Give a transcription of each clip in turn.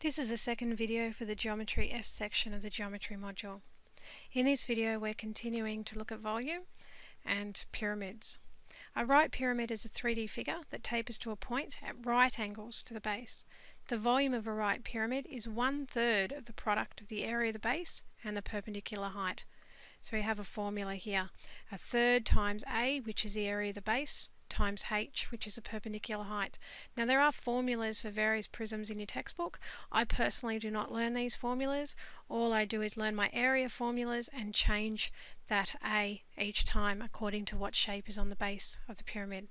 This is the second video for the Geometry F section of the Geometry module. In this video we're continuing to look at volume and pyramids. A right pyramid is a 3D figure that tapers to a point at right angles to the base. The volume of a right pyramid is 1/3 of the product of the area of the base and the perpendicular height. So we have a formula here. 1/3 times A, which is the area of the base, times H, which is a perpendicular height. Now there are formulas for various prisms in your textbook. I personally do not learn these formulas. All I do is learn my area formulas and change that A each time according to what shape is on the base of the pyramid.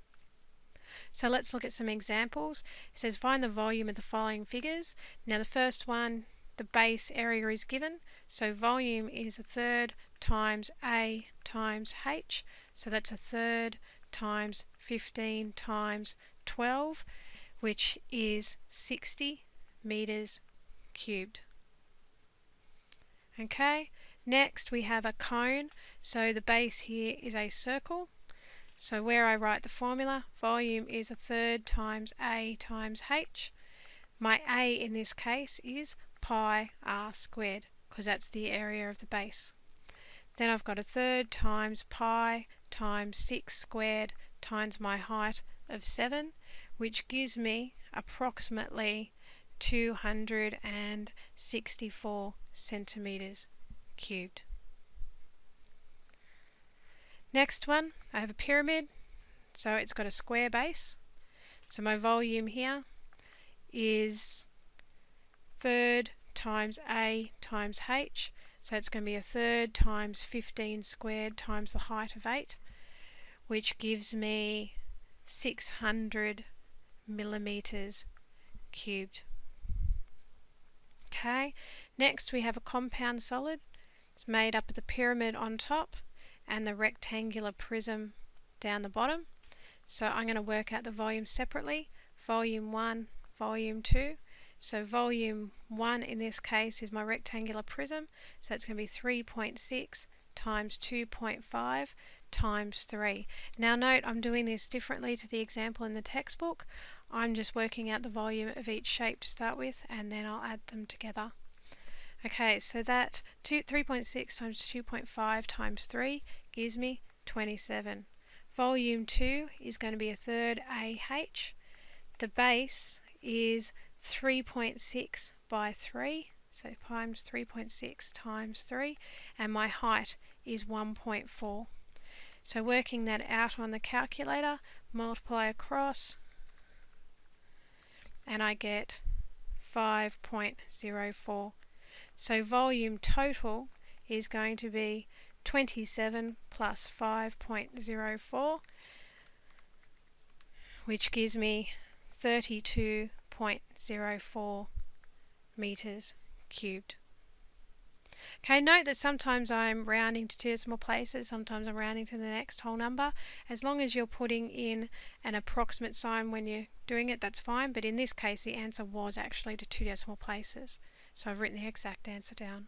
So let's look at some examples. It says find the volume of the following figures. Now the first one, the base area is given, so volume is 1/3 times A times H, so that's 1/3 times 15 times 12, which is 60 meters cubed. Okay, next we have a cone, so the base here is a circle. So where I write the formula, volume is 1/3 times A times H. My A in this case is pi r squared, because that's the area of the base. Then I've got 1/3 times pi times 6 squared times my height of 7, which gives me approximately 264 centimeters cubed. Next one, I have a pyramid, so it's got a square base. So my volume here is 1/3 times A times H, so it's going to be 1/3 times 15 squared times the height of 8, which gives me 600 millimeters cubed. Okay, next we have a compound solid. It's made up of the pyramid on top and the rectangular prism down the bottom. So I'm going to work out the volume separately. Volume 1, volume 2. So volume 1 in this case is my rectangular prism, so it's going to be 3.6 times 2.5 times 3. Now note, I'm doing this differently to the example in the textbook. I'm just working out the volume of each shape to start with, and then I'll add them together. Okay, so that 3.6 times 2.5 times 3 gives me 27. Volume 2 is going to be 1/3 AH. The base is 3.6 by 3, so times 3.6 times 3, and my height is 1.4. So working that out on the calculator, multiply across, and I get 5.04. So volume total is going to be 27 plus 5.04, which gives me 32.04 meters cubed. Okay, note that sometimes I'm rounding to decimal places, sometimes I'm rounding to the next whole number. As long as you're putting in an approximate sign when you're doing it, that's fine, but in this case the answer was actually to 2 decimal places. So I've written the exact answer down.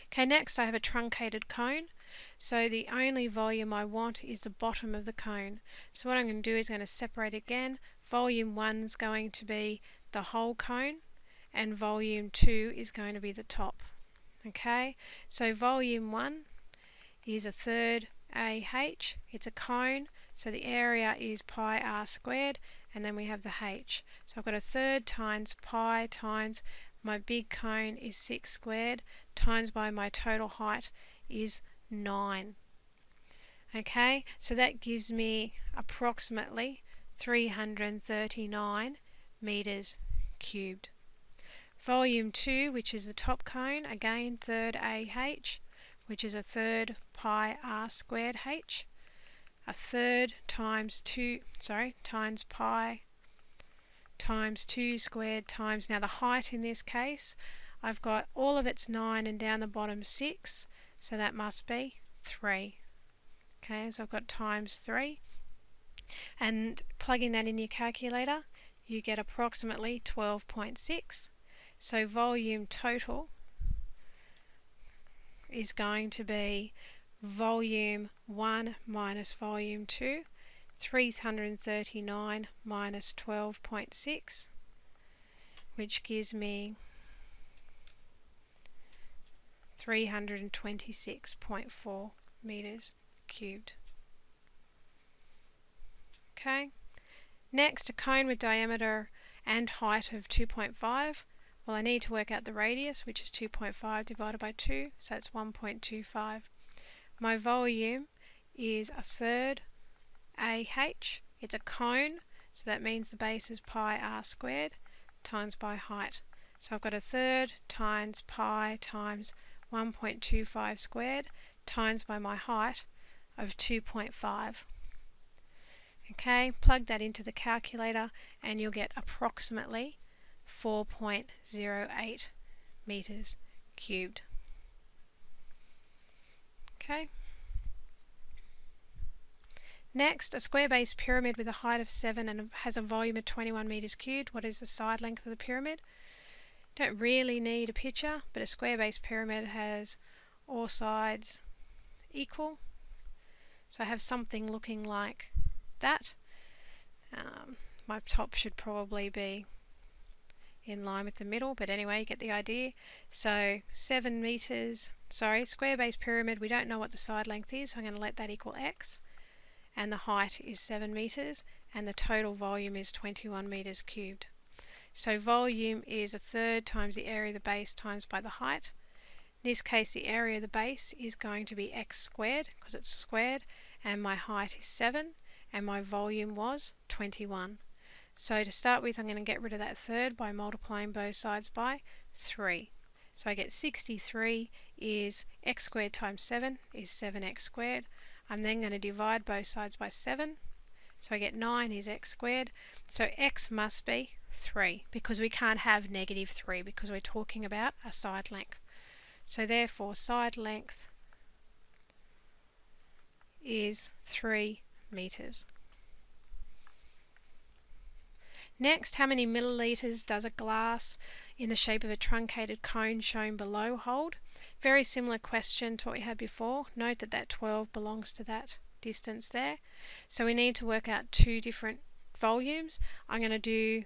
Okay, next I have a truncated cone. So the only volume I want is the bottom of the cone. So what I'm going to do is I'm going to separate again. Volume 1 is going to be the whole cone, and volume 2 is going to be the top. Okay, so volume 1 is 1/3 AH. It's a cone, so the area is pi r squared, and then we have the H. So I've got 1/3 times pi times my big cone is 6 squared times by my total height is 9. Okay, so that gives me approximately 339 meters cubed. Volume 2, which is the top cone, again 1/3 AH, which is 1/3 pi r squared H. 1/3 times pi times 2 squared times, now the height in this case, I've got all of it's 9 and down the bottom 6, so that must be 3. Okay, so I've got times 3, and plugging that in your calculator, you get approximately 12.6. So volume total is going to be volume 1 minus volume 2, 339 minus 12.6, which gives me 326.4 meters cubed. Okay. Next, a cone with diameter and height of 2.5. Well, I need to work out the radius, which is 2.5 divided by 2, so it's 1.25. My volume is a third AH. It's a cone, so that means the base is pi r squared times by height. So I've got a third times pi times 1.25 squared times by my height of 2.5. Okay, plug that into the calculator and you'll get approximately 4.08 meters cubed. Okay. Next, a square base pyramid with a height of 7 and has a volume of 21 meters cubed. What is the side length of the pyramid? Don't really need a picture, but a square base pyramid has all sides equal. So I have something looking like that. My top should probably be in line with the middle, but anyway, you get the idea. So 7 meters, square base pyramid, we don't know what the side length is, so I'm going to let that equal x, and the height is 7 meters, and the total volume is 21 meters cubed. So volume is a third times the area of the base times by the height. In this case, the area of the base is going to be x squared, because it's squared, and my height is 7, and my volume was 21. So to start with, I'm going to get rid of that third by multiplying both sides by 3. So I get 63 is x squared times 7 is 7x squared. I'm then going to divide both sides by 7. So I get 9 is x squared. So x must be 3, because we can't have negative 3 because we're talking about a side length. So therefore, side length is 3 meters. Next, how many milliliters does a glass in the shape of a truncated cone shown below hold? Very similar question to what we had before. Note that that 12 belongs to that distance there. So we need to work out two different volumes. I'm going to do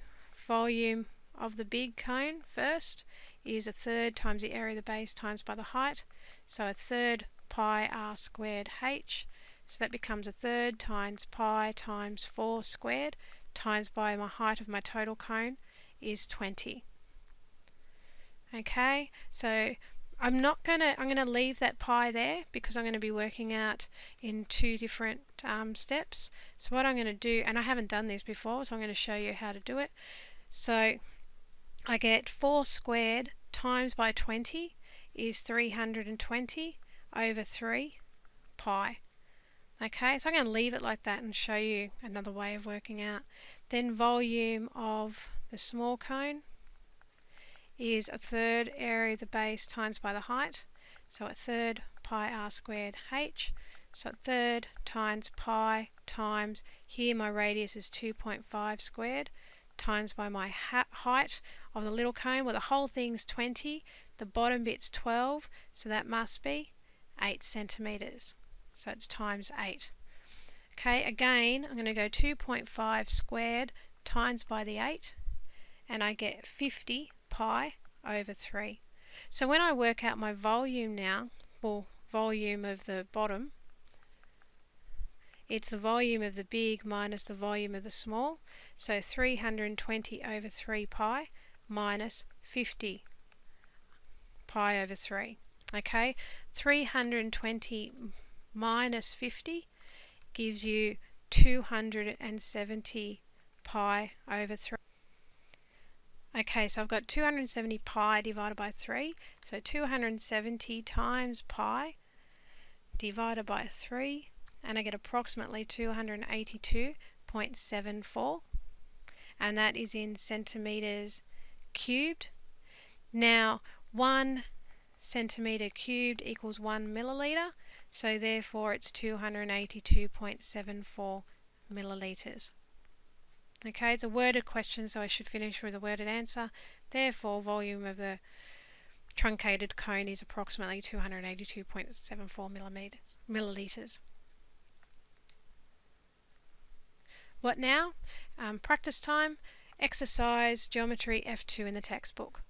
volume of the big cone first is a third times the area of the base times by the height. So a third pi r squared h. So that becomes a third times pi times 4 squared times by my height of my total cone is 20. Okay, so I'm going to leave that pi there because I'm going to be working out in two different steps. So what I'm going to do, and I haven't done this before, so I'm going to show you how to do it. So I get 4 squared times by 20 is 320 over 3 pi. Okay, so I'm going to leave it like that and show you another way of working out. Then volume of the small cone is a third area of the base times by the height. So a third pi r squared h. So a third times pi times, here my radius is 2.5 squared, times by my height of the little cone. Well, the whole thing's 20, the bottom bit's 12, so that must be 8 centimeters. So it's times 8. Okay, again, I'm going to go 2.5 squared times by the 8, and I get 50 pi over 3. So when I work out my volume now, or volume of the bottom, it's the volume of the big minus the volume of the small. So 320 over 3 pi minus 50 pi over 3. Okay, 320 minus 50 gives you 270 pi over 3. Okay, so I've got 270 pi divided by 3. So 270 times pi divided by 3, and I get approximately 282.74, and that is in centimeters cubed. Now, 1 centimeter cubed equals 1 milliliter, so therefore it's 282.74 milliliters. Okay, it's a worded question, so I should finish with a worded answer. Therefore, volume of the truncated cone is approximately 282.74 milliliters. What now? Practice time. Exercise Geometry F2 in the textbook.